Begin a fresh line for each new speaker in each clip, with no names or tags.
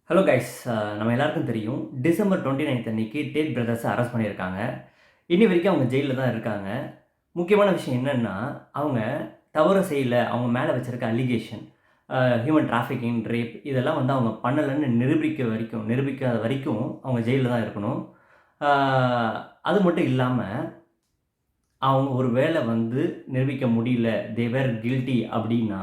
Hello guys, நம்ம எல்லாருக்கும் தெரியும். டிசம்பர் 29 அன்னைக்கு டேட் பிரதர்ஸை அரெஸ்ட் பண்ணியிருக்காங்க. இன்னி வரைக்கும் அவங்க ஜெயிலில் தான் இருக்காங்க. முக்கியமான விஷயம் என்னன்னா, அவங்க தவறு செய்யல. அவங்க மேலே வச்சிருக்க அலிகேஷன், ஹியூமன் டிராஃபிக்கிங், ரேப் இதெல்லாம் வந்து அவங்க பண்ணலைன்னு நிரூபிக்காத வரைக்கும் அவங்க ஜெயிலில் தான் இருக்கணும். அது மட்டும் இல்லாமல், அவங்க ஒரு வேளை வந்து நிரூபிக்க முடியல, தே வேர் கில்ட்டி அப்படின்னா,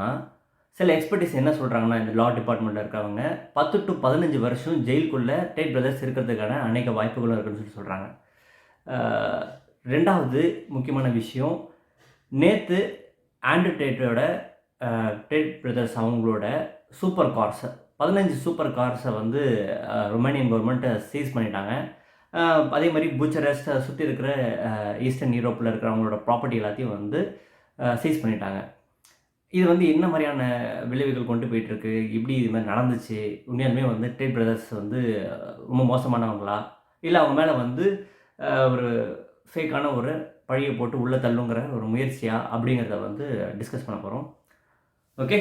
சில எக்ஸ்பர்ட்டிஸ் என்ன சொல்கிறாங்கன்னா, இந்த லா டிபார்ட்மெண்ட்டில் இருக்கிறவங்க 10 to 15 வருஷம் ஜெயிலுக்குள்ளே டேட் பிரதர்ஸ் இருக்கிறதுக்கான அநேக வாய்ப்புகளும் இருக்குன்னு சொல்லி சொல்கிறாங்க. ரெண்டாவது முக்கியமான விஷயம், நேற்று ஆண்ட்ரூ டேட்டோட டேட் பிரதர்ஸ் அவங்களோட சூப்பர் கார்ஸை 15 சூப்பர் கார்ஸை வந்து ரொமானியன் கவர்மெண்ட்டை சீஸ் பண்ணிட்டாங்க. அதே மாதிரி புச்சரஸ்ட்டை சுற்றி இருக்கிற ஈஸ்டர்ன் யூரோப்பில் இருக்கிற அவங்களோட ப்ராப்பர்ட்டி எல்லாத்தையும் வந்து சீஸ் பண்ணிட்டாங்க. இது வந்து என்ன மாதிரியான விளைவுகள் கொண்டு போயிட்டுருக்கு, எப்படி இது மாதிரி நடந்துச்சு, உண்மையாலுமே வந்து டேட் பிரதர்ஸ் வந்து ரொம்ப மோசமானவங்களா, இல்லை அவங்க மேலே வந்து ஒரு ஃபேக்கான ஒரு பழியை போட்டு உள்ளே தள்ளுங்கிற ஒரு முயற்சியா அப்படிங்கிறத வந்து டிஸ்கஸ் பண்ண போகிறோம். Okay,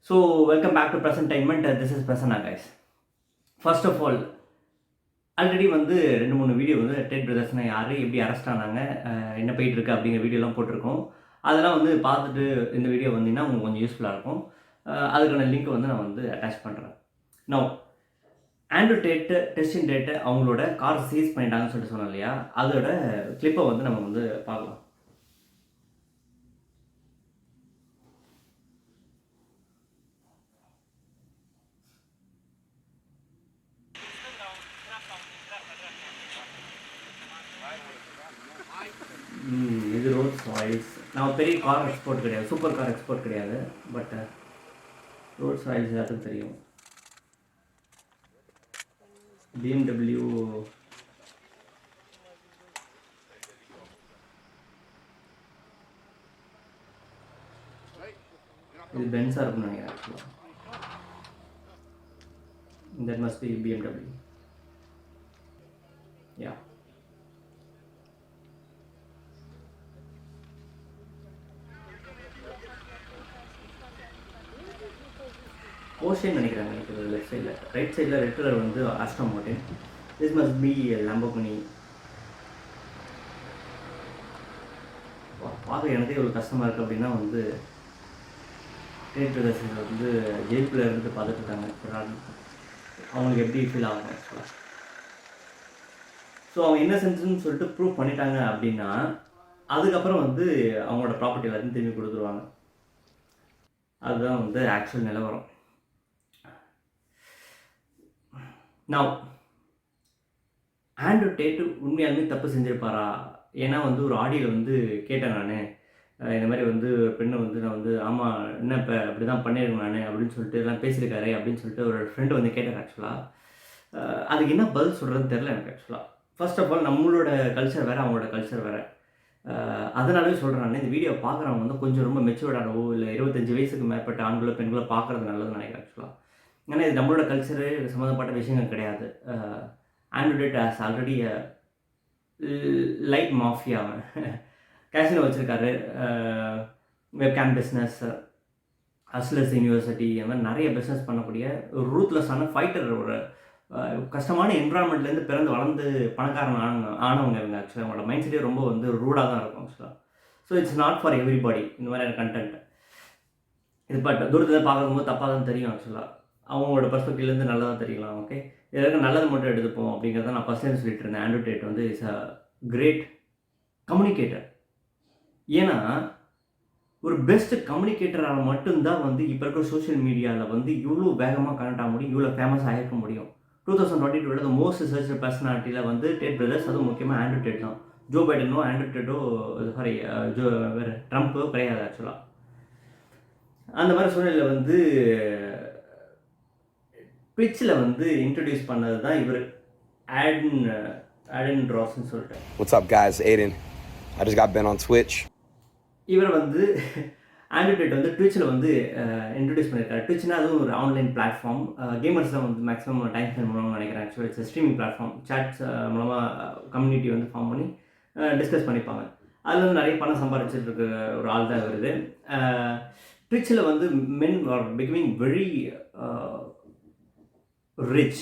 so welcome back to ப்ரெசன்டைன்மெண்ட். This is Prasanna guys. First of all, already வந்து 2-3 வீடியோ வந்து டேட் பிரதர்ஸ்னால் யார், எப்படி அரெஸ்ட் ஆனாங்க, என்ன போயிட்டுருக்கு அப்படிங்கிற வீடியோலாம் போட்டிருக்கோம். அதெல்லாம் வந்து பார்த்துட்டு இந்த வீடியோ வந்தீங்கன்னா உங்களுக்கு கொஞ்சம் யூஸ்ஃபுல்லாக இருக்கும். அதுக்கான லிங்க் வந்து நான் வந்து அட்டாச் பண்ணுறேன். நோ, ஆண்ட்ரூ டெஸ்டின் டேட்டு அவங்களோட கார் சீஸ் பண்ணிட்டாங்கன்னு சொல்லிட்டு சொன்னோம் இல்லையா, அதோட கிளிப்பை வந்து நம்ம வந்து பார்க்கலாம். இது ரோல்ஸ் ராய்ஸ். நான் பெரிய கார் எக்ஸ்போர்ட் கிடையாது, சூப்பர் கார் எக்ஸ்போர்ட் கிடையாது, பட் ரோல்ஸ் ராய்ஸ் எல்லாத்துக்கும் தெரியும். BMW, இது பென்ஸாக இருக்கும்னு நினைக்கிறேன். ஆக்சுவலாக தட் மஸ்ட் பி BMW. யா, போர்ஷேன்னு நினைக்கிறாங்க. எனக்கு லெஃப்ட் சைடில், ரைட் சைடில் ரெட் கலர் வந்து Aston Martin. This must be Lamborghini. பார்க்க எனக்கே ஒரு கஷ்டமாக இருக்குது. அப்படின்னா வந்து டேட் பிரதர்ஸ் வந்து ஜெயிலுக்குள்ளே இருந்து பார்த்துட்டு இருக்காங்க. அவங்களுக்கு எப்படி ஃபீல் ஆகும் ஆக்சுவலாக. ஸோ அவங்க என்ன செஞ்சுன்னு சொல்லிட்டு ப்ரூவ் பண்ணிட்டாங்க அப்படின்னா, அதுக்கப்புறம் வந்து அவங்களோட ப்ராப்பர்ட்டி எல்லாத்தையும் திரும்பி கொடுத்துருவாங்க. அதுதான் வந்து ஆக்சுவல் நிலவரம். நான் ஆண்ட்ரூ டேட்டு உண்மையாலுமே தப்பு செஞ்சுருப்பாரா? ஏன்னா வந்து ஒரு ஆடியோவில் வந்து கேட்டேன் நான், இந்த மாதிரி வந்து பெண்ணை வந்து நான் வந்து ஆமாம் என்ன இப்போ அப்படி தான் பண்ணியிருக்கேன் நான் அப்படின்னு சொல்லிட்டு எல்லாம் பேசியிருக்காரு அப்படின்னு சொல்லிட்டு ஒரு ஃப்ரெண்டு வந்து கேட்டார். ஆக்சுவலாக அதுக்கு என்ன பதில் சொல்கிறதுன்னு தெரில எனக்கு. ஆக்சுவலாக ஃபர்ஸ்ட் ஆஃப் ஆல், நம்மளோட கல்ச்சர் வேறு, அவங்களோட கல்ச்சர் வேறு. அதனாலே சொல்கிறேன் நான், இந்த வீடியோ பார்க்குறவங்க வந்து கொஞ்சம் ரொம்ப மெச்சூர்டானவோ இல்லை 25 வயசுக்கு மேற்பட்ட ஆண்களோ பெண்களோ பார்க்குறது நல்லதுன்னு நினைக்கிறேன். ஆக்சுவலாக ஏன்னா இது நம்மளோட கல்ச்சரு சம்மந்தப்பட்ட விஷயங்கள் கிடையாது. Andrew date has already light mafia. Casino வச்சுருக்காரு, வெப்கேம் பிஸ்னஸ், அஸ்லஸ் யூனிவர்சிட்டி, அந்த மாதிரி நிறைய பிஸ்னஸ் பண்ணக்கூடிய ஒரு ரூத்லெஸ்ஸான ஃபைட்டர். ஒரு கஷ்டமான என்வரான்மெண்ட்லேருந்து பிறந்து வளர்ந்து பணக்காரன் ஆனவங்க இவங்க. ஆக்சுவலாக அவங்களோட மைண்ட் செட்டே ரொம்ப வந்து ரூடாக தான் இருக்கும் ஆக்சுவலாக. So it's not for everybody இந்த மாதிரியான கண்டென்ட். இது பட் தூரத்தில் பார்க்கும்போது தப்பாக தான் தெரியும். ஆக்சுவலாக அவங்களோட பர்ஸ்பெக்டிவ்லேருந்து நல்லா தான் தெரியலாம். ஓகே, இதற்கு நல்லது மட்டும் எடுத்துப்போம் அப்படிங்கிறத நான் ஃபஸ்ட்லேருந்து சொல்லிட்டு இருந்தேன். ஆண்ட்ரூ டேட் வந்து இஸ் அ கிரேட் கம்யூனிகேட்டர். ஏன்னா ஒரு பெஸ்ட் கம்யூனிகேட்டரால் மட்டும்தான் வந்து இப்போ இருக்கிற சோஷியல் மீடியாவில் வந்து இவ்வளோ வேகமாக கனெக்ட் ஆக முடியும், இவ்வளோ ஃபேமஸ் ஆகிருக்க முடியும். 2022 மோஸ்ட் சர்ச் பர்சனாலிட்டியில் வந்து டேட் பிரதர்ஸ், அதுவும் முக்கியமாக ஆண்ட்ரூ டேட் தான். ஜோ பைடனோ ஆண்ட்ரூ டேட்டோ சாரி வேறு ட்ரம்ப்போ கிடையாது. ஆக்சுவலாக அந்த மாதிரி சூழ்நிலையில் வந்து ட்விட்ச்சில் வந்து இன்ட்ரடியூஸ் பண்ணது தான் இவர் ஆடன் ராஸ்ன்னு சொல்லிட்டு.
What's up guys, Aiden. I just got banned on Twitch.
இவர் வந்து ஆண்ட்ரூ டேட் வந்து ட்விட்ச்சில் வந்து இன்ட்ரடியூஸ் பண்ணியிருக்காரு. ட்விட்ச்னா அதுவும் ஒரு ஆன்லைன் பிளாட்ஃபார்ம். கேமர்ஸ் தான் வந்து மேக்ஸிமம் டைம் ஸ்பெண்ட் பண்ணுவாங்கன்னு நினைக்கிறேன். ஆக்சுவலாக இட்ஸ் ஸ்ட்ரீமிங் பிளாட்ஃபார்ம். சாட்ஸ் மூலமாக கம்யூனிட்டி வந்து ஃபார்ம் பண்ணி டிஸ்கஸ் பண்ணிப்பாங்க. அதில் வந்து நிறைய பணம் சம்பாதிச்சிட்டு இருக்க ஒரு ஆள் தான் வருது. ட்விட்ச்சில் வந்து மென் ஆர் பிகமிங் வெரி ரிச்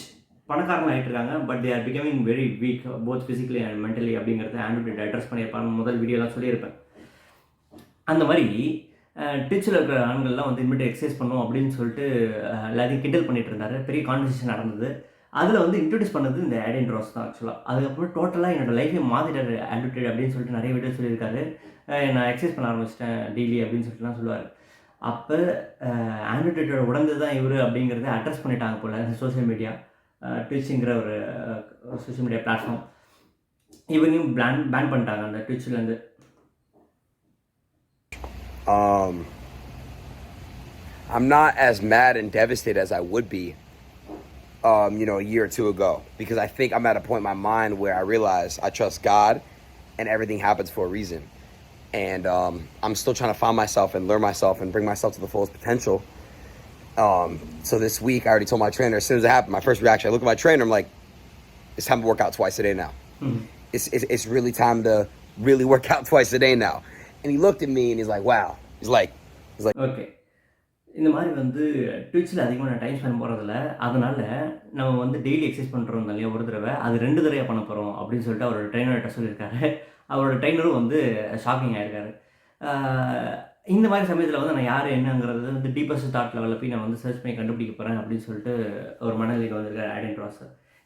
பணக்காரங்க ஆகிட்டு இருக்காங்க. But they are becoming very weak both physically and mentally அப்படிங்கிறத ஆண்ட்ரூ டேட் அட்ரஸ் பண்ணியிருப்பாங்க. முதல் வீடியோலாம் சொல்லியிருப்பேன். அந்த மாதிரி ட்விட்ச்சில் இருக்கிற ஆண்கள்லாம் வந்து இனிமேட்டு எக்ஸசைஸ் பண்ணும் அப்படின்னு சொல்லிட்டு எல்லாத்தையும் கிண்டல் பண்ணிட்டு இருந்தார். பெரிய கான்வர்சேஷன் நடந்தது. அதில் வந்து இன்ட்ரடியூஸ் பண்ணது இந்த ஆடன் ராஸ் தான் ஆக்சுவலாக. அதுக்கப்புறம் டோட்டலாக என்னோடய லைஃபை மாற்றிட்டார் ஆண்ட்ரூ டேட் அப்படின்னு சொல்லிட்டு நிறைய வீடியோ சொல்லியிருக்காரு. நான் எக்ஸசைஸ் பண்ண ஆரம்பிச்சிட்டேன் டெய்லி அப்படின்னு சொல்லிட்டுலாம் சொல்லுவார். அப்போ ஆண்ட்ரூ டேட்டோட உடம்பு தான் இவர் அப்படிங்கிறத அட்ரஸ் பண்ணிட்டாங்க போல் இந்த சோஷியல் மீடியா. ட்விட்ச்ங்கிற ஒரு சோஷியல் மீடியா பிளாட்ஃபார்ம் இவரையும் பேன் பண்ணிட்டாங்க அந்த ட்விட்ச்லேருந்து.
I'm not as mad and devastated as I would be, a year or two ago, because I think I'm at a point in my mind where I realize I trust God and everything happens for a reason. And I'm still trying to find myself and learn myself and bring myself to the fullest potential. So this week, I already told my trainer, as soon as it happened, my first reaction, I look at my trainer, I'm like, it's time to work out twice a day now. It's really time to really work out twice a day now. And he looked at me and he's like, wow. He's like.
Okay. இந்த மாதிரி வந்து ட்விட்ச்சில் அதிகமாக நான் time spend போகிறதில்ல. அதனால் நம்ம வந்து daily exercise பண்ணுறோம் இல்லையா ஒரு தடவை, அது 2 தடவை பண்ண போகிறோம் அப்படின்னு சொல்லிட்டு அவரோட ட்ரெயினர்கிட்ட சொல்லியிருக்காரு. அவரோட ட்ரெயினரும் வந்து ஷாக்கிங் ஆகிருக்காரு. இந்த மாதிரி சமயத்தில் வந்து நான் யார் என்னங்கிறது வந்து டீப்பஸ்ட் தாட் லெவலில் போய் நான் வந்து சர்ச் பண்ணி கண்டுபிடிக்க போகிறேன் அப்படின்னு சொல்லிட்டு ஒரு மனநிலைக்கு வந்திருக்காரு ஆடன் ராஸ்.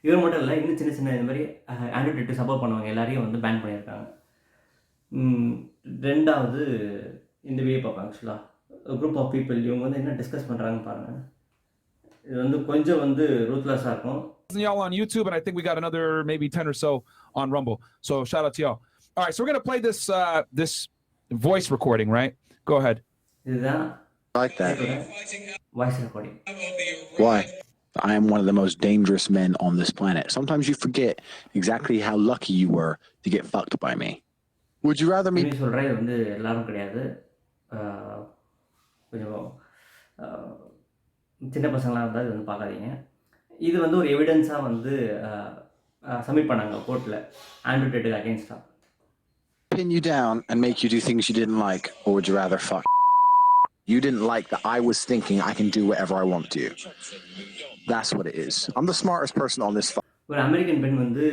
இவர் மட்டும் இல்லை, இன்னும் சின்ன சின்ன இந்த மாதிரி ஆண்ட்ரூ டேட் சப்போர்ட் பண்ணுவாங்க எல்லாரையும் வந்து பேன் பண்ணியிருக்காங்க. ரெண்டாவது இந்த வீடியோ பார்ப்பேன் ஆக்சுவலாக. குரூப் ஆஃப் பீப்புள் இவங்க வந்து என்ன டிஸ்கஸ் பண்ணுறாங்கன்னு பாருங்கள். இது வந்து கொஞ்சம் வந்து ரூத்லெஸ்ஸாக இருக்கும்.
Y'all on YouTube, and I think we got another maybe 10 or so on Rumble. So shout out to y'all. All right, so we're gonna play this voice recording, right? Go ahead.
இதுதான்
like that.
Voice recording.
Why? I am one of the most dangerous men on this planet. Sometimes you forget exactly how lucky you were to get fucked by me. Would you rather me?
சொல்கிறேன், இது வந்து எல்லாரும் கிடையாது, கொஞ்சம் சின்ன பசங்களாக இருந்தால் இது வந்து பார்க்காதீங்க. இது வந்து ஒரு எவிடன்ஸாக வந்து சப்மிட் பண்ணாங்க கோர்ட்டில் ஆண்ட்ரூ டேட்டுக்கு அகேன்ஸ்டாக.
Pin you down and make you do things you didn't like, or would you rather fuck? You didn't like that I was thinking I can do whatever I want to. That's what it is. I'm the smartest person on this.
ஒரு American பெண் வந்து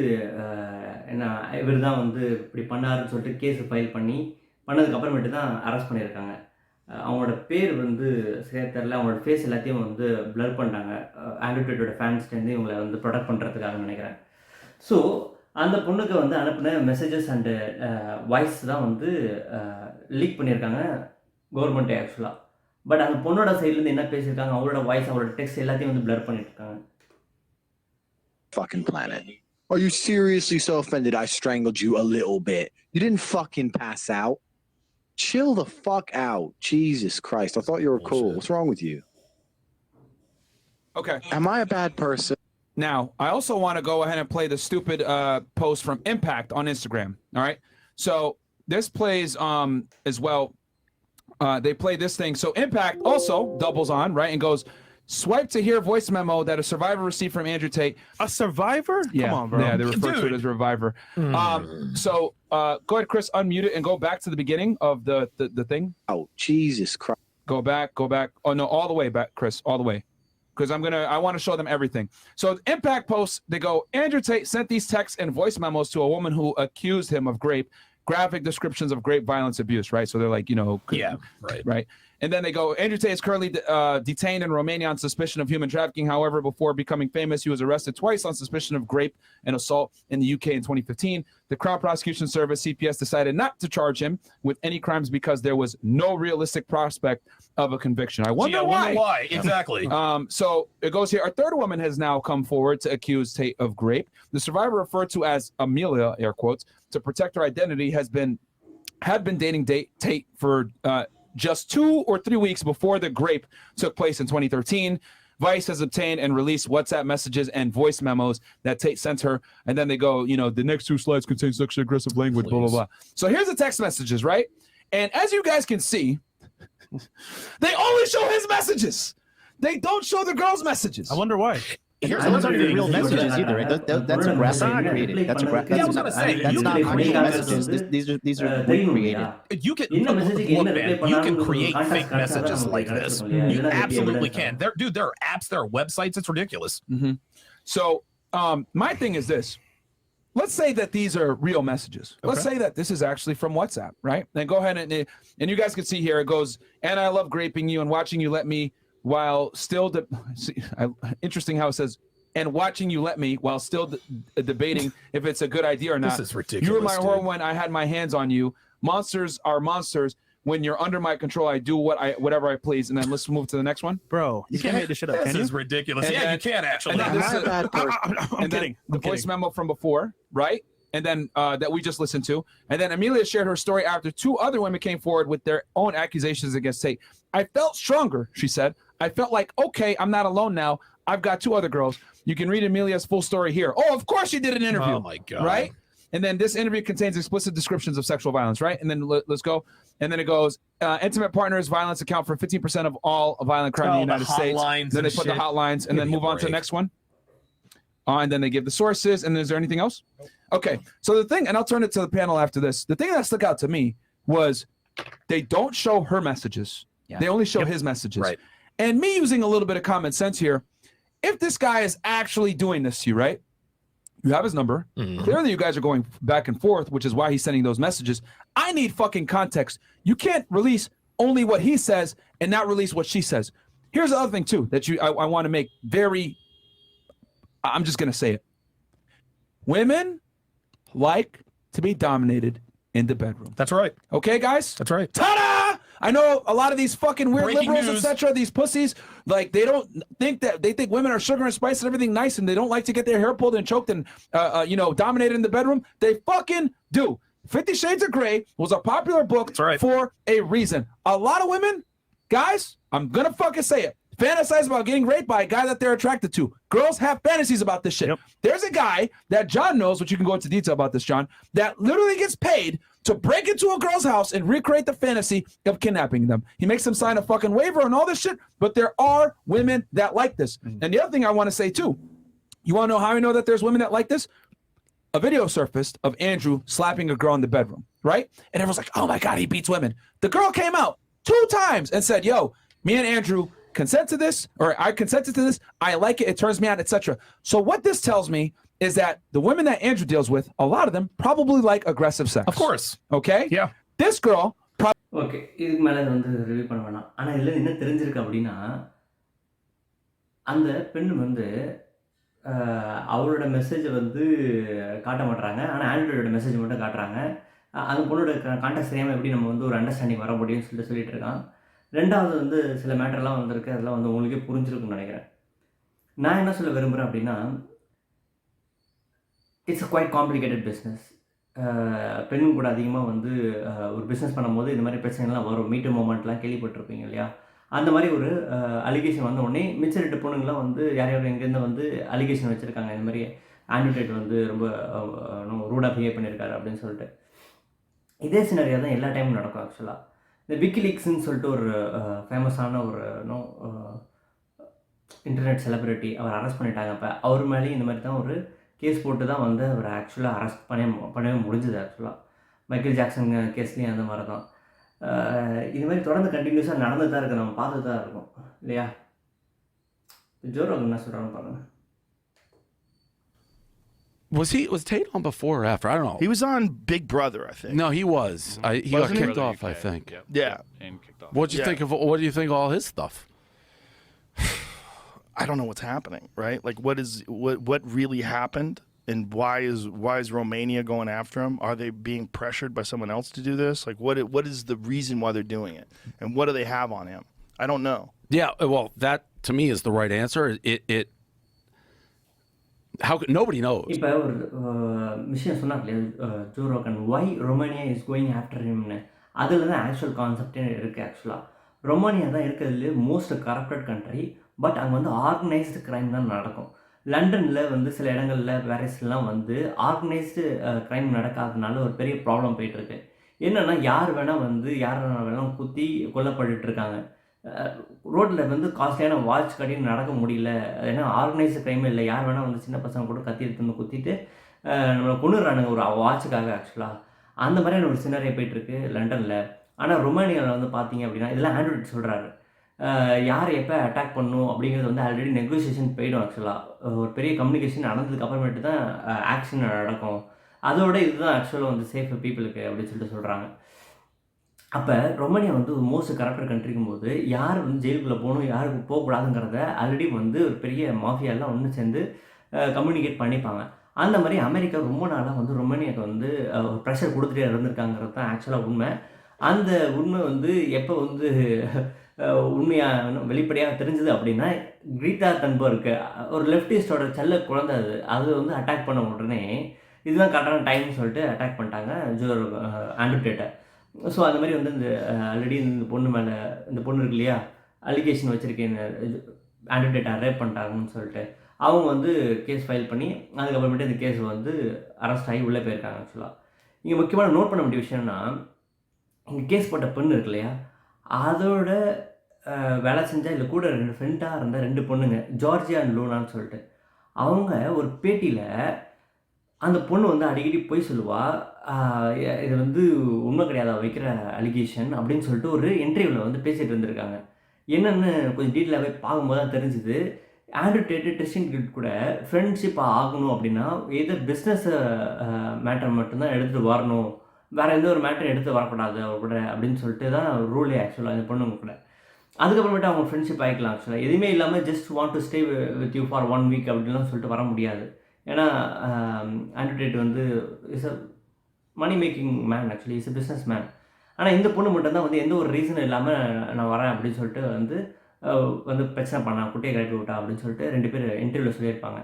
என்ன இவர் தான் வந்து இப்படி பண்ணாருன்னு சொல்லிட்டு கேஸ் ஃபைல் பண்ணதுக்கு அப்புறமேட்டு தான் அரெஸ்ட் பண்ணியிருக்காங்க. அவங்களோட பேர் வந்து சரியாக தெரில, அவங்களோட ஃபேஸ் எல்லாத்தையும் வந்து ப்ளர் பண்ணிட்டாங்க ஆண்ட்ரூ டேட்டோட ஃபேன்ஸ்லேருந்து இவங்களை வந்து ப்ரொடெக்ட் பண்ணுறதுக்காக நினைக்கிறேன். ஸோ அந்த பொண்ணுக்கு வந்து அனுப்பின மெசேஜஸ் அண்டு வாய்ஸ் தான் வந்து லீக் பண்ணியிருக்காங்க கவர்மெண்ட்டே ஆக்சுவலாக. பட் அந்த பொண்ணோட சைட்லேருந்து என்ன பேசியிருக்காங்க, அவங்களோட வாய்ஸ் அவங்களோட டெக்ஸ்ட் எல்லாத்தையும் வந்து ப்ளர் பண்ணிட்டுருக்காங்க.
Fucking planet. Are you seriously so offended I strangled you a little bit? You didn't fucking pass out. Chill the fuck out. Jesus Christ. I thought you were cool. What's wrong with you?
Okay.
Am I a bad person?
Now, I also want to go ahead and play the stupid post from Impact on Instagram. All right. So this plays as well. They play this thing. So Impact also doubles on, right, and goes, swipe to hear voice memo that a survivor received from Andrew Tate.
A survivor?
Yeah,
come on, bro.
Yeah, they refer to it as reviver. So go ahead, Chris, unmute it and go back to the beginning of the thing.
Oh, Jesus Christ.
Go back. Oh no, all the way back, Chris, all the way. Because I want to show them everything. So Impact posts, they go, Andrew Tate sent these texts and voice memos to a woman who accused him of graphic descriptions of grape, violence, abuse, right? So they're like,
Yeah,
right. And then they go, Andrew Tate is currently detained in Romania on suspicion of human trafficking. However, before becoming famous, he was arrested twice on suspicion of grape and assault in the UK in 2015. The Crown Prosecution Service, CPS, decided not to charge him with any crimes because there was no realistic prospect of a conviction. I wonder why.
Exactly.
So it goes here. A third woman has now come forward to accuse Tate of grape. The survivor, referred to as Amelia, air quotes, to protect her identity, had been dating Tate for just 2 or 3 weeks before the grape took place in 2013. Vice has obtained and released WhatsApp messages and voice memos that Tate sent her. And then they go, the next 2 slides contain sexually aggressive language, blah, blah, blah. So here's the text messages, right? And as you guys can see, they only show his messages. They don't show the girl's messages.
I wonder why. those aren't even real messages either, right? That's aggressive created. That's aggressive.
Yeah, I was gonna say,
That's not actual messages. These are created.
You can look, man, you can create fake messages like this. You absolutely can. There are apps, there are websites. It's ridiculous. So my thing is this. Let's say that these are real messages. Let's say that this is actually from WhatsApp, right? Then go ahead and you guys can see here, it goes, and I love graping you and watching you let me while still, interesting how it says, and watching you let me while still debating if it's a good idea or not.
This is ridiculous.
You were my whore when I had my hands on you. Monsters are monsters. When you're under my control, I do whatever I please. And then let's move to the next one.
Bro, you can't make this shit up, can you?
This is ridiculous.
And
yeah,
then,
you can actually.
I'm kidding. The voice memo from before, right? And then that we just listened to. And then Amelia shared her story after 2 other women came forward with their own accusations against Tate. I felt stronger, she said. I felt like, okay, I'm not alone now. I've got 2 other girls. You can read Amelia's full story here. Oh, of course you did an interview.
Oh, my God.
Right? And then this interview contains explicit descriptions of sexual violence, right? And then let's go. And then it goes, intimate partners violence account for 15% of all violent crime in the United States. Then they put the hotlines and then move on to the next one. And then they give the sources. And is there anything else? Okay. So the thing, and I'll turn it to the panel after this. The thing that stuck out to me was they don't show her messages. Yeah. They only show his messages.
Right.
And me using a little bit of common sense here, if this guy is actually doing this to you, right? You have his number. Clearly, you guys are going back and forth, which is why he's sending those messages. I need fucking context. You can't release only what he says and not release what she says. Here's the other thing, too, that I want to make very... I'm just going to say it. Women like to be dominated in the bedroom.
That's right.
Okay, guys?
That's right.
Ta-da! I know a lot of these fucking weird
Breaking
liberals,
news.
etc., these pussies, like they don't think that they think women are sugar and spice and everything nice, and they don't like to get their hair pulled and choked and dominated in the bedroom. They fucking do. 50 Shades of Grey was a popular book for a reason. A lot of women, guys, I'm gonna fucking say it, fantasize about getting raped by a guy that they're attracted to. Girls have fantasies about this shit. Yep. There's a guy that John knows, which you can go into detail about this, John, that literally gets paid to break into a girl's house and recreate the fantasy of kidnapping them. He makes them sign a fucking waiver and all this shit, but there are women that like this. And the other thing I want to say too, you want to know how I know that there's women that like this? A video surfaced of Andrew slapping a girl in the bedroom, right? And everyone's like, oh my God, he beats women. The girl came out 2 times and said, yo, me and Andrew consent to this, or I consented to this, I like it, it turns me on, etc. So what this tells me is that the women that Andrew deals with, a lot of them probably like aggressive sex.
Of course.
Okay?
Yeah.
This girl
okay, இதுக்கு மேலே வந்து review பண்ண வேணாம். ஆனால் இதில் என்ன தெரிஞ்சிருக்கு அப்படின்னா, அந்த பெண் வந்து அவளோட மெசேஜை வந்து காட்ட மாட்டுறாங்க. ஆனால் ஆண்ட்ராய்டோட மெசேஜ் மட்டும் காட்டுறாங்க. அந்த பொண்ணோட கான்டாக்ட் தெரியாமல் எப்படி நம்ம வந்து ஒரு அண்டர்ஸ்டாண்டிங் வர முடியும்னு சொல்லிட்டு இருக்கான். 2வது வந்து சில மேட்டர்லாம் வந்திருக்கு, அதெல்லாம் வந்து உங்களுக்கே புரிஞ்சிருக்குன்னு நினைக்கிறேன். நான் என்ன சொல்ல விரும்புகிறேன் அப்படின்னா, it's a quite complicated business. பெண்ணும் கூட அதிகமாக வந்து ஒரு பிஸ்னஸ் பண்ணும்போது இந்த மாதிரி பிரச்சனைலாம் வரும். மீட்டு மூமெண்ட்லாம் கேள்விப்பட்டிருப்பீங்க இல்லையா? அந்த மாதிரி ஒரு அலிகேஷன் வந்த உடனே மிச்ச 2 பொண்ணுங்களாம் வந்து யார் எங்கேருந்து வந்து அலிகேஷன் வச்சுருக்காங்க. இந்த மாதிரி ஆண்ட்ரூ வந்து ரொம்ப ரூடாக பிஹேவ் பண்ணியிருக்காரு அப்படின்னு சொல்லிட்டு. இதே சினரியா தான் எல்லா டைமும் நடக்கும் ஆக்சுவலாக. இந்த விக்கிலீக்ஸ்ன்னு சொல்லிட்டு ஒரு ஃபேமஸான ஒரு இன்டர்நெட் செலிபிரிட்டி அவர் அரெஸ்ட் பண்ணிட்டாங்க. அப்போ அவர் மேலேயும் இந்த மாதிரி தான் ஒரு கேஸ் போட்டு தான் வந்து அவர் ஆக்சுவலாக அரெஸ்ட் பண்ணவே முடிஞ்சுது. ஆக்சுவலாக மைக்கேல் ஜாக்சன் கேஸ்லேயும் அந்த மாதிரி தான். இது மாதிரி தொடர்ந்து கண்டினியூஸாக நடந்து தான் இருக்குது, நம்ம பார்த்து தான் இருக்கோம் இல்லையா? ஜோரோக் என்ன சொல்கிறான்னு பாருங்கள்.
Was Tate on before or after? I don't know.
He was on Big Brother, I think.
No, he was. He got kicked off, I think.
Yeah.
What do you think of? What do you think of all his stuff?
I don't know what's happening, right? Like, what really happened, and why is Romania going after him? Are they being pressured by someone else to do this? Like, what is the reason why they're doing it, and what do they have on him? I don't know.
Yeah, well, that to me is the right answer. How nobody knows.
இப்போ ஒரு விஷயம் சொன்னாங்க இல்லையா Joe Rogan, why Romania is going after ஹிம்னு. அதில் தான் actual கான்செப்டே இருக்குது. ஆக்சுவலாக ரொமானியா தான் இருக்கிறதுலே மோஸ்ட் கரப்டட் கண்ட்ரி. பட் அங்கே வந்து ஆர்கனைஸ்டு க்ரைம் தான் நடக்கும். லண்டனில் வந்து சில இடங்களில் பாரிஸ்லாம் வந்து ஆர்கனைஸ்டு க்ரைம் நடக்காதனால ஒரு பெரிய ப்ராப்ளம் போயிட்டுருக்கு. என்னென்னா யார் வேணால் வந்து யார் வேணால் குத்தி கொல்லப்பட்டுருக்காங்க. ரோட்டில் வந்து காஸ்ட்லியான வாட்ச் கட்டின்னு நடக்க முடியல. ஏன்னா ஆர்கனைஸ்டு க்ரைமே இல்லை, யார் வேணால் வந்து சின்ன பசங்க கூட கத்தி எடுத்து வந்து குத்திட்டு நம்மளை கொண்டுடுறானுங்க ஒரு வாட்சுக்காக ஆக்சுவலாக. அந்த மாதிரியான ஒரு சினாரியோ போயிட்டுருக்கு லண்டனில். ஆனால் ரொமானியாவில் வந்து பார்த்தீங்க அப்படின்னா இதெல்லாம் ஆண்ட்ராய்ட் சொல்கிறாரு. யார் எப்போ அட்டாக் பண்ணணும் அப்படிங்கிறது வந்து ஆல்ரெடி நெகோசியேஷன் போயிடும் ஆக்சுவலாக. ஒரு பெரிய கம்யூனிகேஷன் நடந்ததுக்கு அப்புறமேட்டு தான் ஆக்ஷன் நடக்கும். அதோட இதுதான் ஆக்சுவலாக வந்து சேஃப் பீப்புளுக்கு அப்படின்னு சொல்லிட்டு சொல்கிறாங்க. அப்போ ரொமானியா வந்து ஒரு மோஸ்ட் கரப்டட் கண்ட்ரிக்கும் போது யார் வந்து ஜெயிலுக்குள்ளே போகணும், யாருக்கு போகக்கூடாதுங்கிறத ஆல்ரெடி வந்து ஒரு பெரிய மாஃபியாலாம் ஒன்று சேர்ந்து கம்யூனிகேட் பண்ணிப்பாங்க. அந்த மாதிரி அமெரிக்கா ரொம்ப நாளாக வந்து ரொமானியாவுக்கு வந்து ப்ரெஷர் கொடுத்துட்டே இருந்திருக்காங்கிறது தான் ஆக்சுவலாக உண்மை. அந்த உண்மை வந்து எப்போ வந்து உண்மையாக வெளிப்படையாக தெரிஞ்சுது அப்படின்னா, கிரீட்டா தன்பர்க் ஒரு லெஃப்டிஸ்டோட செல்ல குழந்தை அது. அது வந்து அட்டாக் பண்ண உடனே இதுதான் கரெக்டான டைம்னு சொல்லிட்டு அட்டாக் பண்ணிட்டாங்க ஆண்ட்ரூ டேட்டை. ஸோ அந்த மாதிரி வந்து இந்த ஆல்ரெடி இந்த பொண்ணு மேலே, இந்த பொண்ணு இருக்கு இல்லையா, அலிகேஷன் வச்சுருக்கேன் ஆண்ட்ரூ டேட்டை ரேப் பண்ணிட்டாங்கன்னு சொல்லிட்டு அவங்க வந்து கேஸ் ஃபைல் பண்ணி அதுக்கப்புறமேட்டு இந்த கேஸ் வந்து அரெஸ்ட் ஆகி உள்ளே போயிருக்காங்க ஆக்சுவலாக. இங்கே முக்கியமான நோட் பண்ண வேண்டிய விஷயம்னா, இங்கே கேஸ் போட்ட பெண்ணு இருக்கு இல்லையா, அதோட வேலை செஞ்சால் இல்லை கூட 2 ஃப்ரெண்டாக இருந்த 2 பொண்ணுங்க, ஜார்ஜியா அண்ட் லூனான்னு சொல்லிட்டு. அவங்க ஒரு பேட்டியில் அந்த பொண்ணு வந்து அடிக்கடி பொய் சொல்லுவா. இது வந்து உண்மை கிடையாது அவ வைக்கிற அலிகேஷன் அப்படின்னு சொல்லிட்டு ஒரு இன்டர்வியூவில் வந்து பேசிகிட்டு இருந்திருக்காங்க. என்னென்னு கொஞ்சம் டீட்டெயிலாகவே பார்க்கும்போது தான் தெரிஞ்சுது. ஆண்ட்ரூ டேட்டு கிறிஸ்டியன் கிட் கூட ஃப்ரெண்ட்ஷிப் ஆகணும் அப்படின்னா எதோ பிஸ்னஸ் மேட்டர் மட்டும்தான் எடுத்துகிட்டு வரணும், வேறு எந்த ஒரு மேட்டர் எடுத்து வரக்கூடாது அவர் கூட அப்படின்னு சொல்லிட்டு தான் ரூலே ஆக்சுவலாக இந்த பொண்ணுங்க கூட. அதுக்கப்புறமேட்டு அவங்க ஃப்ரெண்ட்ஷிப் ஆகிக்கலாம் ஆக்சுவலாக. எதுவுமே இல்லாமல் just want to stay with you for 1 week அப்படின்லாம் சொல்லிட்டு வர முடியாது. ஏன்னா ஆண்ட்ரூ டேட் வந்து is a money making man, actually is a businessman. ஆனால் இந்த பொண்ணு மட்டும்தான் வந்து எந்த ஒரு ரீசனும் இல்லாமல் நான் வரேன் அப்படின்னு சொல்லிட்டு வந்து பிரச்சனை பண்ணா, குட்டையை கிளப்பி விட்டா அப்படின்னு சொல்லிட்டு 2 பேர் இன்டர்வியூவில் சொல்லியிருப்பாங்க.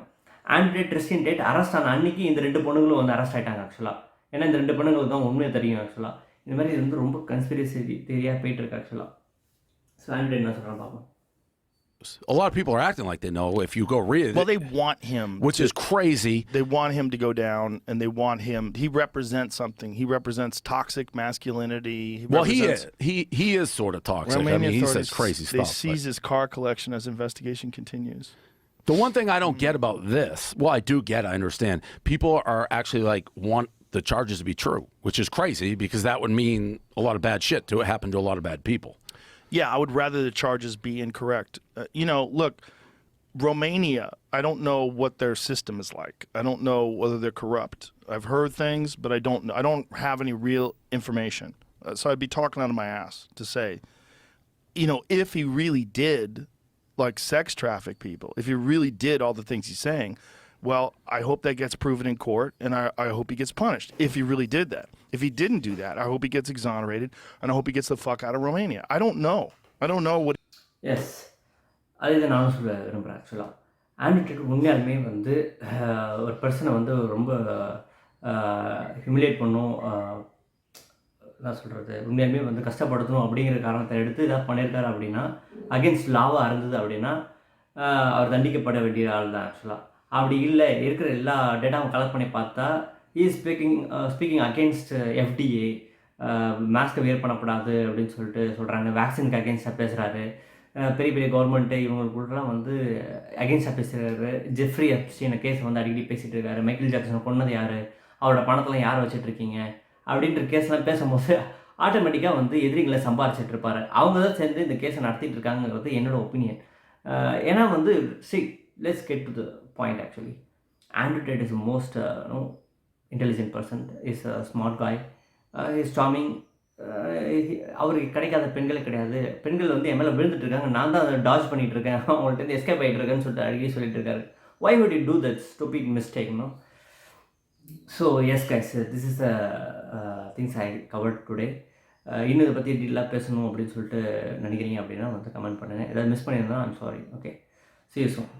Andrew date, Christian date arrest ஆன அன்றைக்கி இந்த 2 பொண்ணுங்களும் வந்து அரெஸ்ட் ஆகிட்டாங்க ஆக்சுவலாக. ஏன்னா இந்த 2 பொண்ணுங்களுக்கு தான் உண்மையை தெரியும் ஆக்சுவலாக. இந்த மாதிரி இது வந்து ரொம்ப கன்ஸ்பிரசி தியரியாக போயிட்டுருக்கு ஆக்சுவலாக. ஸோ ஆண்ட்ரூ டேட் என்ன சொல்கிறேன் பார்ப்போம்.
A lot of people are acting like they know if you go read it.
Well, they want him.
Which is crazy.
They want him to go down, and they want him. He represents something. He represents toxic masculinity.
He is. He is sort of toxic. I mean, he says crazy stuff.
They seize his car collection as investigation continues.
The one thing I don't get about this, well, I do get, I understand. People are actually like want the charges to be true, which is crazy because that would mean a lot of bad shit to happen to a lot of bad people.
Yeah, I would rather the charges be incorrect. Look, Romania, I don't know what their system is like. I don't know whether they're corrupt. I've heard things, but I don't have any real information. So I'd be talking out of my ass to say, if he really did like sex traffic people, if he really did all the things he's saying, well, I hope that gets proven in court, and I hope he gets punished if he really did that. If he didn't do that, I hope he gets exonerated, and I hope he gets the fuck out of Romania. I don't know. I don't know what...
Yes. அதுதான் நானும் சொல்ல விரும்புகிறேன் ஆக்சுவலாக. Andrew date உண்மையாலுமே வந்து ஒரு பர்சனை வந்து ரொம்ப ஹியூமிலேட் பண்ணும், என்ன சொல்கிறது, உண்மையாலுமே வந்து கஷ்டப்படுத்தணும் அப்படிங்கிற காரணத்தை எடுத்து இதாக பண்ணியிருக்காரு அப்படின்னா, அகென்ஸ்ட் லாவாக இருந்தது அப்படின்னா அவர் தண்டிக்கப்பட வேண்டிய ஆள் தான் ஆக்சுவலாக. அப்படி இல்லை, இருக்கிற எல்லா டேட்டாவும் கலெக்ட் பண்ணி பார்த்தா இஸ் ஸ்பீக்கிங் அகெயின்ஸ்ட் FDA, மாஸ்க்கை வியர் பண்ணக்கூடாது அப்படின்னு சொல்லிட்டு சொல்கிறாங்க. வேக்சினுக்கு அகெயின்ஸ்டாக பேசுகிறாரு. பெரிய பெரிய கவர்மெண்ட்டு இவங்களுக்குலாம் வந்து அகெயின்ஸ்டாக பேசுகிறாரு. ஜெஃப்ரி எப்ஸ்டீன் கேஸ் வந்து அடிக்கடி பேசிகிட்டு இருக்காரு. மைக்கேல் ஜாக்சனை கொன்னது யார், அவரோட பணத்தெல்லாம் யார் வச்சுட்ருக்கீங்க அப்படின்ற கேஸ்லாம் பேசும்போது ஆட்டோமேட்டிக்காக வந்து எதிரிகளை சம்பாரிச்சிட்டு இருப்பார். அவங்க தான் சேர்ந்து இந்த கேஸை நடத்திட்டு இருக்காங்கிறது என்னோட ஒப்பீனியன். ஏன்னா வந்து let's get to the point actually. Andrew Tate is the most intelligent person. He's a smart guy. He's charming. அவருக்கு கிடைக்காத பெண்களே கிடையாது. பெண்கள் வந்து என் மேலே விழுந்துட்டு இருக்காங்க, நான் தான் அதை டாஜ் பண்ணிகிட்டு இருக்கேன், அவங்கள்ட்ட வந்து எஸ்கேப் ஆகிட்டு இருக்கேன்னு சொல்லிட்டு அடிக்கடி சொல்லிட்டு இருக்காரு. Why would you do that stupid mistake, no? So yes guys, this is the things I covered today. இன்னும் இதை பற்றி டீட்டெயிலாக பேசணும் அப்படின்னு சொல்லிட்டு நினைக்கிறீங்க அப்படின்னா வந்து கமெண்ட் பண்ணுங்கள். ஏதாவது மிஸ் பண்ணியிருந்தா I'm sorry. Okay, see you soon.